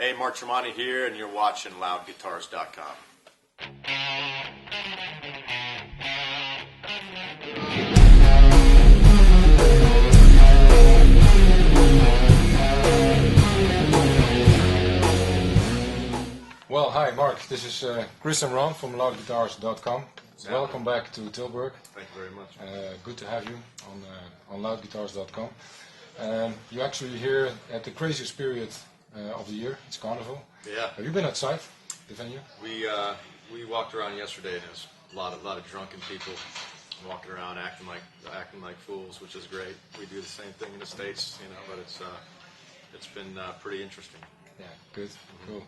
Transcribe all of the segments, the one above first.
Hey, Mark Tremonti here, and you're watching LoudGuitars.com. Well, hi Mark, this is Chris and Ron from LoudGuitars.com. Welcome back to Tilburg. Thank you very much. Good to have you on LoudGuitars.com. You're actually here at the craziest period of the year. It's Carnival. Yeah. Have you been outside the venue? We walked around yesterday, and there's a lot of drunken people walking around acting like fools, which is great. We do the same thing in the States, but it's been pretty interesting. Yeah, good, cool.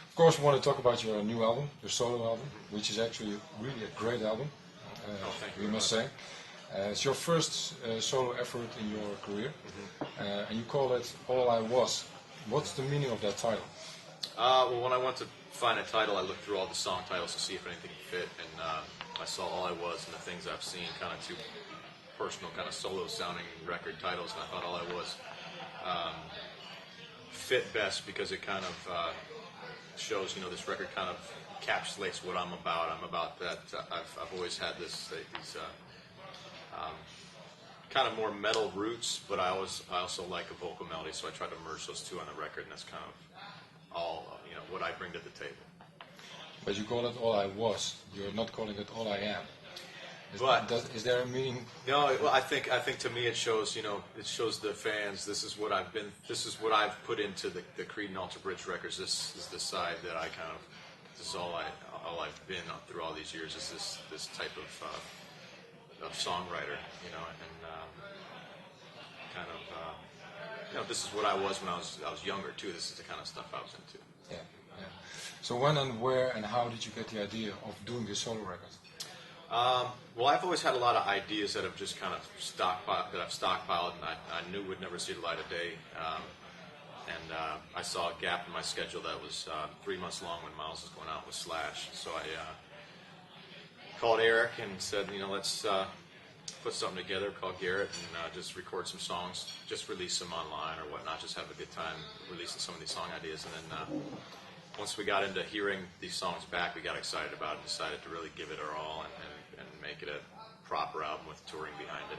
Of course, we want to talk about your new album, your solo album, which is actually really a great album. Thank you. We must say. It's your first solo effort in your career, and you call it All I Was. What's the meaning of that title? Well, when I went to find a title, I looked through all the song titles to see if anything fit, and I saw All I Was and the things I've seen, kind of two personal, kind of solo-sounding record titles, and I thought All I Was fit best because it kind of shows, this record kind of encapsulates what I'm about. I'm about that. I've always had these kind of more metal roots, but I also like a vocal melody, so I try to merge those two on the record, and that's kind of all what I bring to the table. But you call it All I Was. You're not calling it All I Am. Is there a meaning? No. Well, I think to me it shows it shows the fans this is what I've been. This is what I've put into the Creed and Alter Bridge records. This is the side that I kind of. This is all I've been through all these years. Is this type of songwriter, and kind of this is what I was when I was younger too. This is the kind of stuff I was into. Yeah. So when and where and how did you get the idea of doing this solo record? Well, I've always had a lot of ideas that have just kind of stockpiled, and I knew would never see the light of day. And I saw a gap in my schedule that was 3 months long when Miles was going out with Slash. So I called Eric and said, let's put something together, call Garrett, and just record some songs, just release them online or whatnot, just have a good time releasing some of these song ideas. And then once we got into hearing these songs back, we got excited about it and decided to really give it our all and make it a proper album with touring behind it.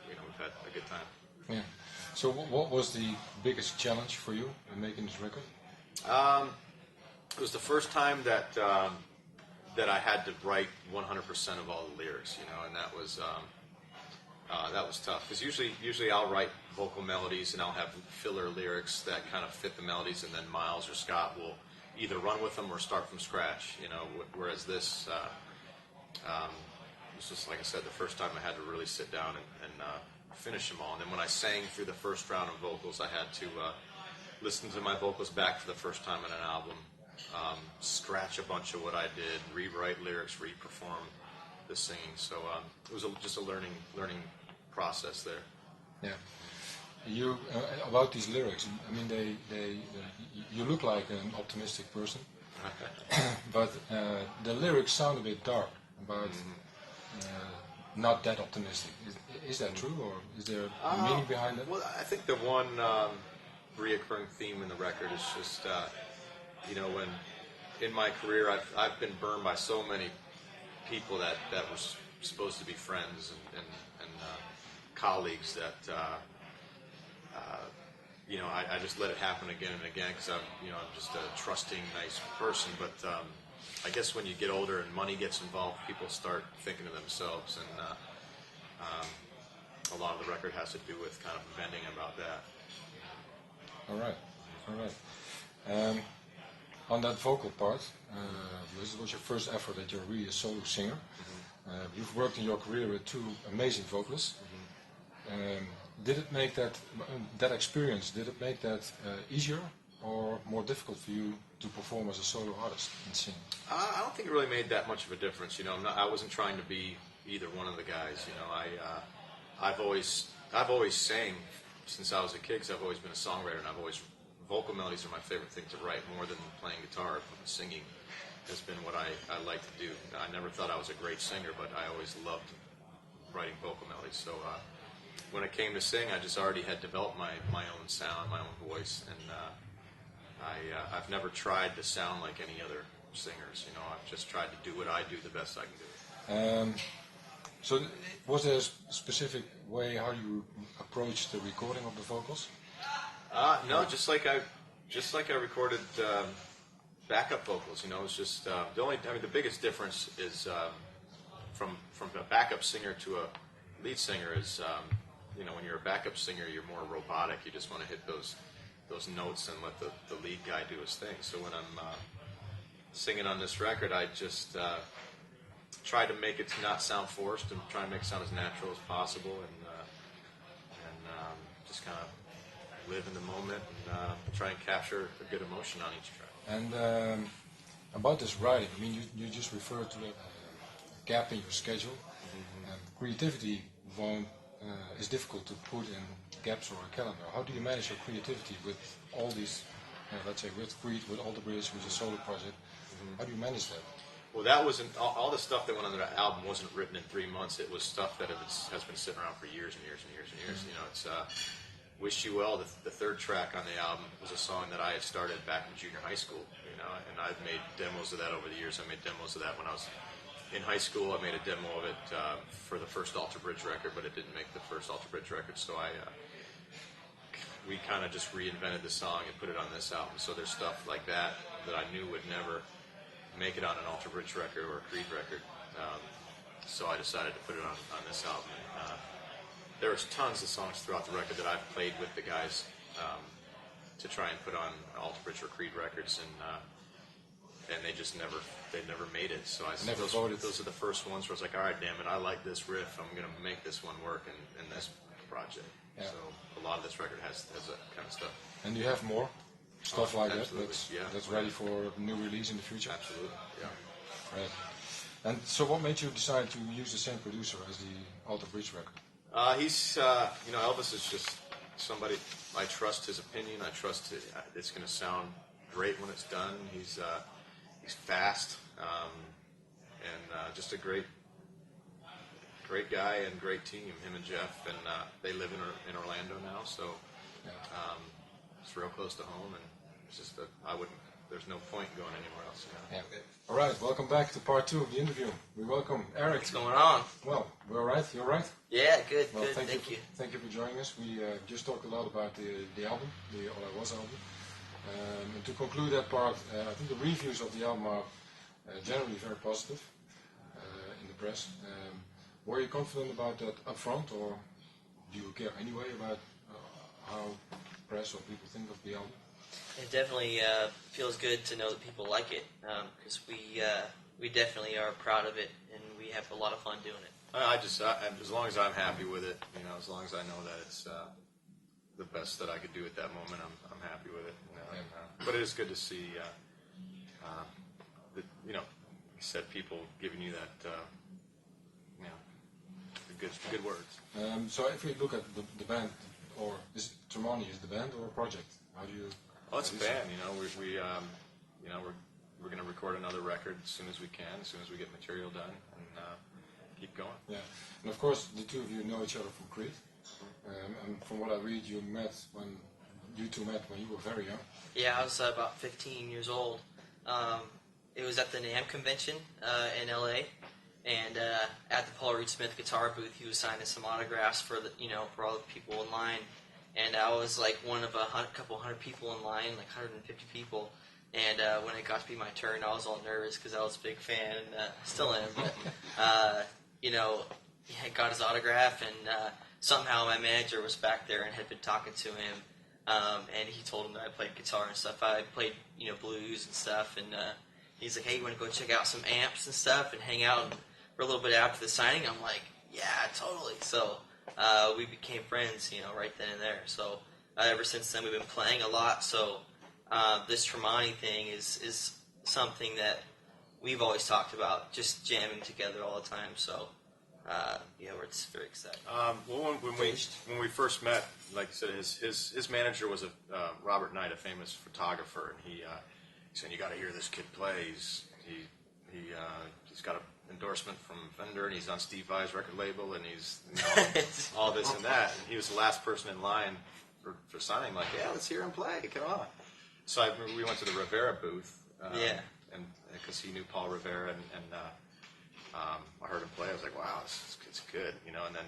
And we've had a good time. Yeah. So what was the biggest challenge for you in making this record? It was the first time that I had to write 100% of all the lyrics, and that was tough. Because usually I'll write vocal melodies and I'll have filler lyrics that kind of fit the melodies, and then Miles or Scott will either run with them or start from scratch. Whereas this was just, like I said, the first time I had to really sit down and finish them all. And then when I sang through the first round of vocals, I had to listen to my vocals back for the first time in an album, scratch a bunch of what I did, rewrite lyrics, re-perform the singing. So it was just a learning process there. Yeah. You about these lyrics. I mean, you look like an optimistic person, but the lyrics sound a bit dark. About not that optimistic. Is that true, or is there a meaning behind it? Well, I think the one reoccurring theme in the record is just, when in my career I've been burned by so many people that were supposed to be friends and colleagues that, I just let it happen again and again because I'm just a trusting, nice person. But I guess when you get older and money gets involved, people start thinking of themselves, and a lot of the record has to do with kind of venting about that. All right. On that vocal part, this was your first effort that you're really a solo singer. You've worked in your career with two amazing vocalists. Did it make that experience? Did it make that easier or more difficult for you to perform as a solo artist and sing? I don't think it really made that much of a difference. I wasn't trying to be either one of the guys. I've always sang since I was a kid because I've always been a songwriter, and vocal melodies are my favorite thing to write more than playing guitar. Singing has been what I like to do. I never thought I was a great singer, but I always loved writing vocal melodies. So when it came to sing, I just already had developed my own sound, my own voice, and I've never tried to sound like any other singers. I've just tried to do what I do the best I can do. So was there a specific way how you approached the recording of the vocals? No, just like I recorded backup vocals. It's just the biggest difference is from a backup singer to a lead singer is when you're a backup singer, you're more robotic. You just want to hit those notes and let the lead guy do his thing. So when I'm singing on this record, I just try to make it not sound forced and try and make it sound as natural as possible, and just kind of live in the moment and try and capture a good emotion on each track. And about this writing, I mean, you just referred to a gap in your schedule. Creativity is difficult to put in gaps or a calendar. How do you manage your creativity with all these, let's say, with Creed, with Alter Bridge, with a solo project? How do you manage that? Well, that wasn't all the stuff that went on the album wasn't written in 3 months. It was stuff that has been sitting around for years and years and years and years. It's "Wish You Well." The third track on the album was a song that I had started back in junior high school. And I've made demos of that over the years. I made demos of that when I was in high school. I made a demo of it for the first Alter Bridge record, but it didn't make the first Alter Bridge record. So we kind of just reinvented the song and put it on this album. So there's stuff like that I knew would never make it on an Alter Bridge record or a Creed record. So I decided to put it on this album. There's tons of songs throughout the record that I've played with the guys to try and put on Alter Bridge or Creed records, and they just never made it. So those are the first ones where I was like, all right, damn it, I like this riff. I'm going to make this one work in this project. Yeah. So a lot of this record has that kind of stuff. And you have more stuff like that that's ready for new release in the future? Absolutely, yeah. Right. And so what made you decide to use the same producer as the Alter Bridge record? He's, Elvis is just somebody, I trust his opinion. I trust it's going to sound great when it's done. He's fast, and just a great guy and great team, him and Jeff, and they live in Orlando now, so it's real close to home, and it's just that there's no point going anywhere else. Yeah. All right, welcome back to part 2 of the interview. We welcome Eric. What's going on? Well, we're all right. You're all right? Yeah, good, well, good. Thank you. Thank you for joining us. We just talked a lot about the album, the All I Was album. And to conclude that part, I think the reviews of the album are generally very positive in the press. Were you confident about that up front, or do you care anyway about how press or people think of the album? It definitely feels good to know that people like it, because we definitely are proud of it, and we have a lot of fun doing it. As long as I'm happy with it, as long as I know that it's the best that I could do at that moment, I'm happy with it. But it is good to see, like you said, people giving you that, the good words. So if we look at the band, or is Tremonti is the band or a project? How do you? Oh, it's a band. We're going to record another record as soon as we can, as soon as we get material done, and keep going. Yeah, and of course the two of you know each other from Creed. And from what I read, you two met when you were very young. Yeah, I was about 15 years old. It was at the NAMM convention in LA, and at the Paul Reed Smith guitar booth, he was signing some autographs for for all the people in line. And I was like one of a couple hundred people in line, like 150 people. And when it got to be my turn, I was all nervous because I was a big fan, and still am. But he got his autograph, and somehow my manager was back there and had been talking to him. And he told him that I played guitar and stuff. I played, blues and stuff. And he's like, "Hey, you want to go check out some amps and stuff and hang out for a little bit after the signing?" I'm like, "Yeah, totally." So we became friends, right then and there. So ever since then, we've been playing a lot. So this Tremonti thing is something that we've always talked about, just jamming together all the time. So we're just very excited. Well, when we first met, like I said, his manager was Robert Knight, a famous photographer, and he said, "You got to hear this kid play. He's got an endorsement from Fender, and he's on Steve Vai's record label, and he's all this and that." And he was the last person in line for signing. Like, "Yeah, let's hear him play. Come on." So we went to the Rivera booth. Yeah. And because he knew Paul Rivera, and I heard him play. I was like, wow, it's good, you know. And then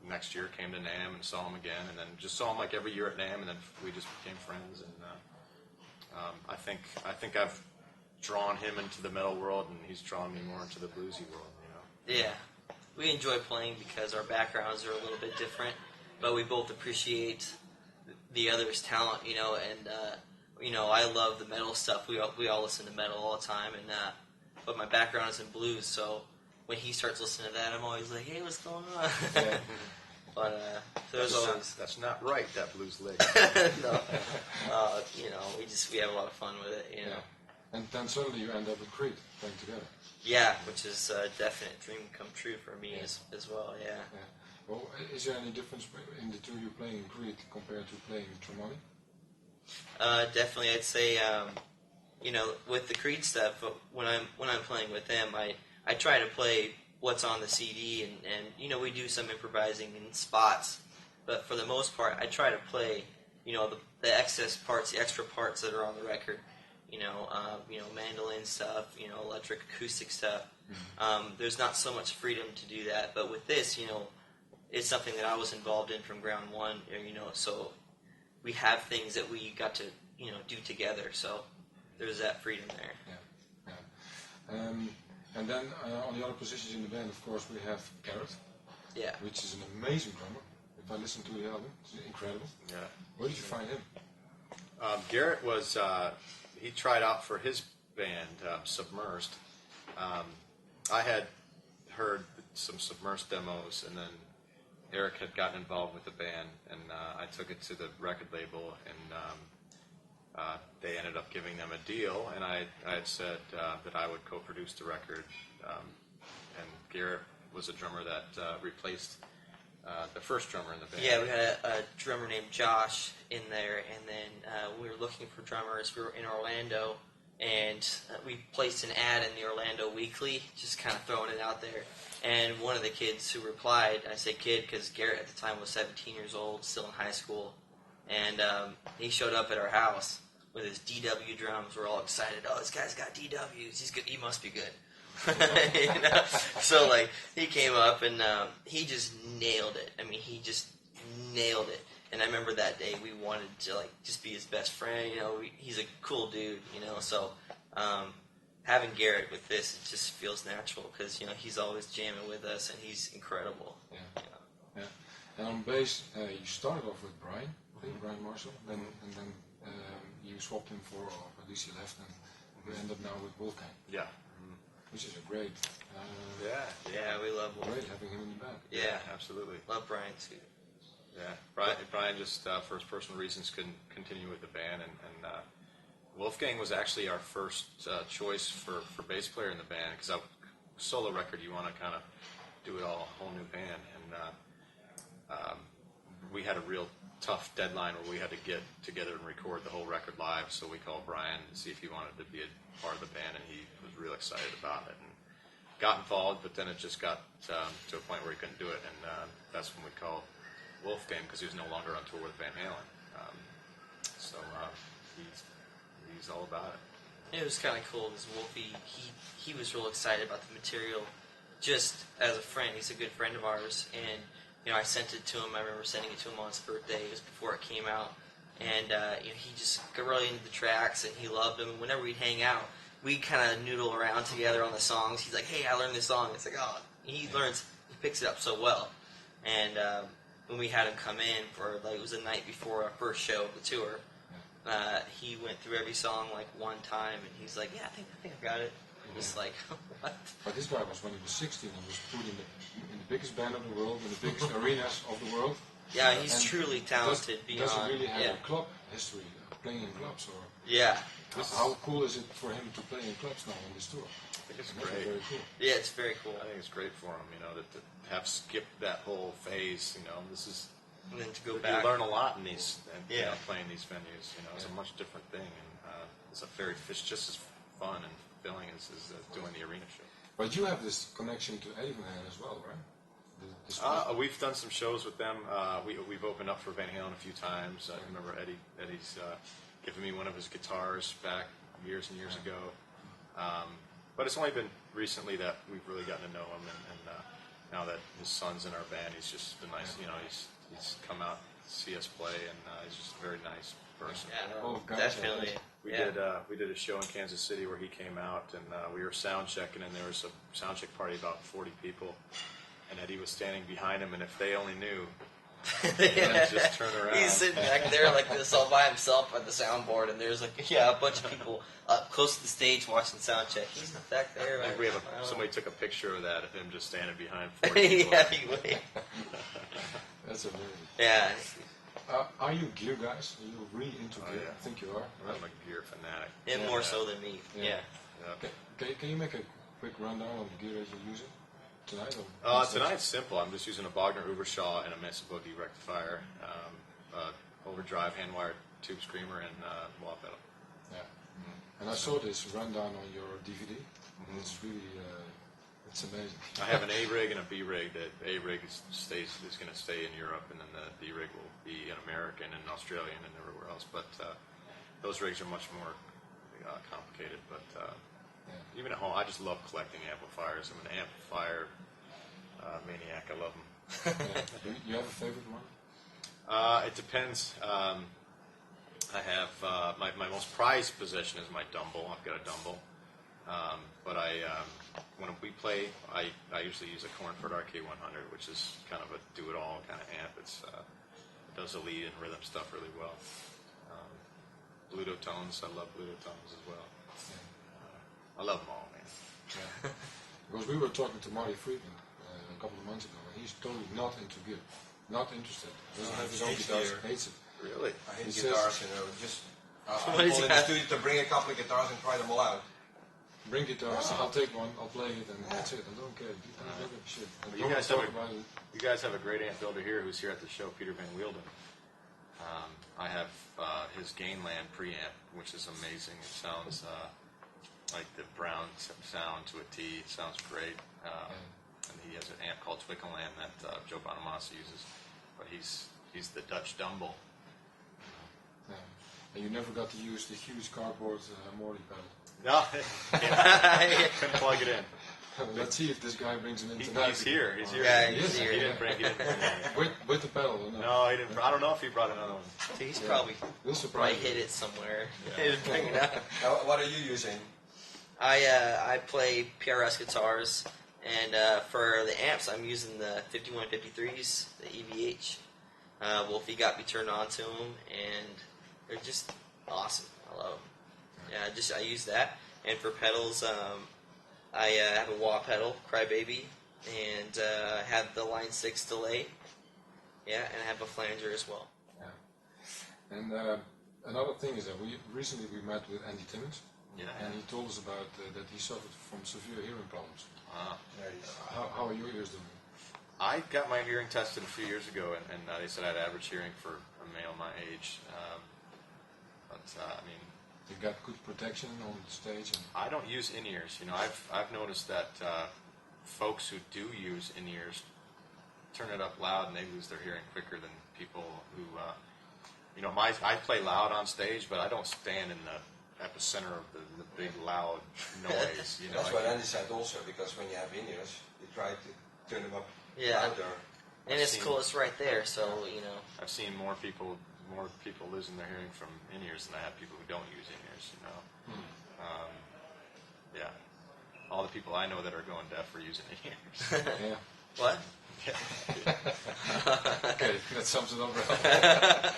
next year came to NAMM and saw him again, and then just saw him like every year at NAMM, and then we just became friends. And I think I've drawn him into the metal world, and he's drawn me more into the bluesy world, you know. Yeah, we enjoy playing because our backgrounds are a little bit different, but we both appreciate the other's talent, you know. And you know, I love the metal stuff. We all listen to metal all the time, and but my background is in blues, so when he starts listening to that, I'm always like, hey, what's going on? Yeah. But there's always That's not right, that blues lick. no, you know, we have a lot of fun with it, you know. Yeah. And then suddenly you end up with Creed playing together. Yeah, which is a definite dream come true for me as well. Yeah. Yeah. Well, is there any difference in the two you playing in Creed compared to playing Tremonti? Definitely, I'd say, you know, with the Creed stuff, when I'm playing with them, I try to play what's on the CD, and you know, we do some improvising in spots, but for the most part, I try to play, you know, the excess parts, the extra parts that are on the record, you know, mandolin stuff, you know, electric acoustic stuff. Mm-hmm. There's not so much freedom to do that, but with this, you know, it's something that I was involved in from ground one, you know, so we have things that we got to, you know, do together, so there's that freedom there. Yeah. And then on the other positions in the band, of course, we have Garrett, Yeah. which is an amazing drummer. If I listen to the album, it's incredible. Yeah. Where did you find him? Garrett was, he tried out for his band, Submersed. I had heard some Submersed demos, and then Eric had gotten involved with the band, and I took it to the record label, and they ended up giving them a deal, and I had said that I would co-produce the record, and Garrett was a drummer that replaced the first drummer in the band. Yeah, we had a drummer named Josh in there, and then we were looking for drummers. We were in Orlando, and we placed an ad in the Orlando Weekly, just kind of throwing it out there. And one of the kids who replied, I say kid because Garrett at the time was 17 years old, still in high school, and he showed up at our house with his DW drums. We're all excited. Oh, this guy's got DWs. He's good. He must be good. You know? So like he came up and he just nailed it. I mean, he just nailed it. And I remember that day we wanted to like just be his best friend. You know, he's a cool dude. You know, so having Garrett with this, it just feels natural because you know he's always jamming with us and he's incredible. Yeah. You know? Yeah. And on bass, you started off with Brian, I think, Brian Marshall, and then you swapped him for, or at least he left, and we end up now with Wolfgang. Yeah. Which is a great. Yeah, we love him. Great having him in the band. Yeah, absolutely. love Brian too. Yeah, Brian just for his personal reasons couldn't continue with the band, and Wolfgang was actually our first choice for bass player in the band because solo record you want to kind of do it all a whole new band, and we had a real tough deadline where we had to get together and record the whole record live. So we called Brian to see if he wanted to be a part of the band, and he was real excited about it and got involved. But then it just got to a point where he couldn't do it, and that's when we called Wolfgang because he was no longer on tour with Van Halen. So he's all about it. It was kind of cool because Wolfie, he was real excited about the material just as a friend. He's a good friend of ours, and you know, I sent it to him. I remember sending it to him on his birthday. It was before it came out, and you know, he just got really into the tracks, and he loved them. And whenever we'd hang out, we kind of noodle around together on the songs. He's like, "Hey, I learned this song." It's like, oh, he picks it up so well. And when we had him come in for like it was the night before our first show of the tour, he went through every song like one time, and he's like, "Yeah, I think I got it." Just like, what? But this guy was when he was 16 and was put in the biggest band of the world, in the biggest arenas of the world. Yeah, he's truly talented. Does he really have a club history, playing in clubs? Or yeah. How cool is it for him to play in clubs now on this tour? I think it's great. Very cool. Yeah, it's very cool. I think it's great for him, you know, to have skipped that whole phase. You know, this is and then to go back. You learn a lot in these, you know, Yeah. playing these venues. You know, it's a much different thing, and it's just as fun and fulfilling as doing the arena show. But you have this connection to Eddie Van Halen as well, right? We've done some shows with them. We've opened up for Van Halen a few times. I remember Eddie's given me one of his guitars back years and years ago. But it's only been recently that we've really gotten to know him, and now that his son's in our band, he's just been nice. You know, he's come out to see us play, and he's just a very nice person. Yeah, Oh, gotcha. definitely. We did a show in Kansas City where he came out, and we were sound checking, and there was a sound check party about 40 people, and Eddie was standing behind him, and if they only knew, Yeah. just turn around. He's sitting back there like this all by himself at the soundboard, and there's like a bunch of people up close to the stage watching sound check. He's back there. I think Like, somebody took a picture of that of him just standing behind 40 people. yeah, he wait. That's amazing. Yeah. Are you gear guys? Are you really into Oh, gear? yeah. I think you are. Right? I'm a gear fanatic. And more so than me. Yeah. Can you make a quick rundown of the gear that you're using tonight? Tonight's simple. I'm just using a Bogner Ubershaw and a Mesa Boogie rectifier, overdrive hand-wired tube screamer, and wah pedal. Yeah. And I saw this rundown on your DVD. It's really, it's amazing. I have an A rig and a B rig. The A rig is going to stay in Europe, and then the B rig will be an American and Australian and everywhere else. But those rigs are much more complicated. But even at home, I just love collecting amplifiers. I'm an amplifier maniac. I love them. You have a favorite one? It depends. I have my most prized possession is my Dumble. I've got a Dumble. But when we play, I usually use a Cornford RK100, which is kind of a do-it-all kind of amp. It does the lead and rhythm stuff really well. Bluto tones, I love Bluto tones as well. I love them all, man. Yeah. Because we were talking to Marty Friedman a couple of months ago, and he's totally not into gear. Not interested. Doesn't have his own hates guitars, gear. hates it. Really? I hate He guitars, says- you know. Just What I is call in that? the studio to bring a couple of guitars and try them all out. Bring guitars, I'll take one, I'll play it, and that's it. I don't care. I don't give a shit. And You guys talk have about it. You guys have a great amp builder here who's here at the show, Peter Van Wielden. I have his Gainland preamp, which is amazing. It sounds like the Brown sound to a T. It sounds great. And he has an amp called Twickenland that Joe Bonamassa uses. But he's the Dutch Dumble. Yeah. And you never got to use the huge cardboard Morty pedal. No, couldn't plug it in. Let's see if this guy brings him in tonight. He's here. He's here. Yeah, He he's is. here. He didn't bring it. With the pedal, or no? No, he didn't. I don't know if he brought another one. So he's Yeah. probably We'll surprise hit you. it somewhere. He didn't bring it out. What are you using? I play PRS guitars, and for the amps, I'm using the 5153s, the EVH. Wolfie got me turned on to them, and they're just awesome. I love them. Yeah, I use that. And for pedals, I have a wah pedal, Crybaby, and I have the Line 6 delay. Yeah, and I have a flanger as well. Yeah. And another thing is that recently we met with Andy Timmons, Yeah. and he told us about that he suffered from severe hearing problems. There it is. How are your ears doing? I got my hearing tested a few years ago, and they said I had average hearing for a male my age. I mean, You got good protection on the stage, and I don't use in-ears. You know, I've noticed that folks who do use in-ears turn it up loud and they lose their hearing quicker than people who, you know, I play loud on stage, but I don't stand in the epicenter of the big loud noise. You know, That's what Andy said also, because when you have in-ears, you try to turn them up Yeah. louder. And it's cool, it's right there, so, you know. I've seen more people losing their hearing from in-ears than I have people who don't use in-ears, you know. Yeah. All the people I know that are going deaf are using in-ears. yeah. What? Okay, that sums it up well.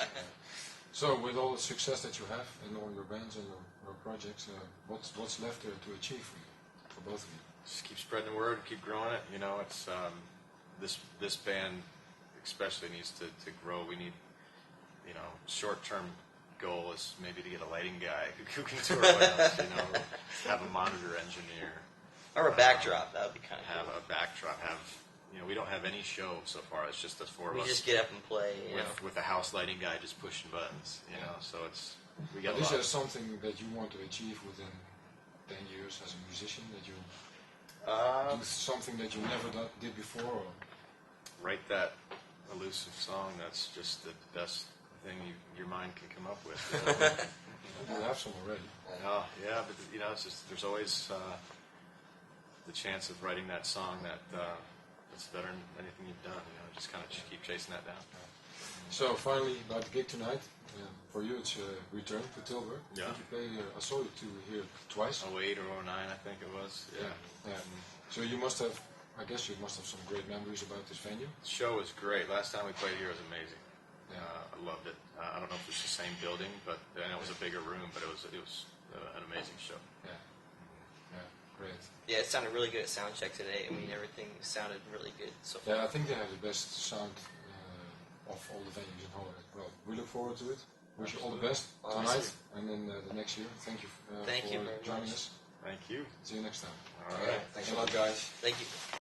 So, with all the success that you have in all your bands and your projects, what's left there to achieve for you, for both of you? Just keep spreading the word, keep growing it. You know, it's this band especially needs to grow. We need, you know, short-term goal is maybe to get a lighting guy who can tour with us. You know, have a monitor engineer, Or a backdrop, that would be kind of have cool. a backdrop, you know, we don't have any show so far. It's just us four of We us just get up and play, you know. with a house lighting guy just pushing buttons. You know, so we got a Is lot. there something that you want to achieve within 10 years as a musician, that you do something that you never did before? Or? Write that elusive song. That's just the best thing your mind can come up with. You know? You have some already. Oh, yeah, but you know, it's just there's always the chance of writing that song that's better than anything you've done. You know, just kind of keep chasing that down. So finally, about the gig tonight. For you, it's return to Tilburg. Yeah. Did you play? I saw you here twice. 08 or 09, I think it was. Yeah. Yeah. So you must have. I guess you must have some great memories about this venue. The show was great. Last time we played here was amazing. Yeah. I loved it. I don't know if it was the same building, but and it was a bigger room, but it was an amazing show. Yeah. Yeah. Great. Yeah, it sounded really good at sound check today. I mean, everything sounded really good so far. Yeah, I think they have the best sound of all the venues in Holland. Well, we look forward to it. Wish you all the best tonight and then the next year. Thank you Thank for you very joining much. us. Thank you. See you next time. All right. Thanks a lot, guys. Thank you.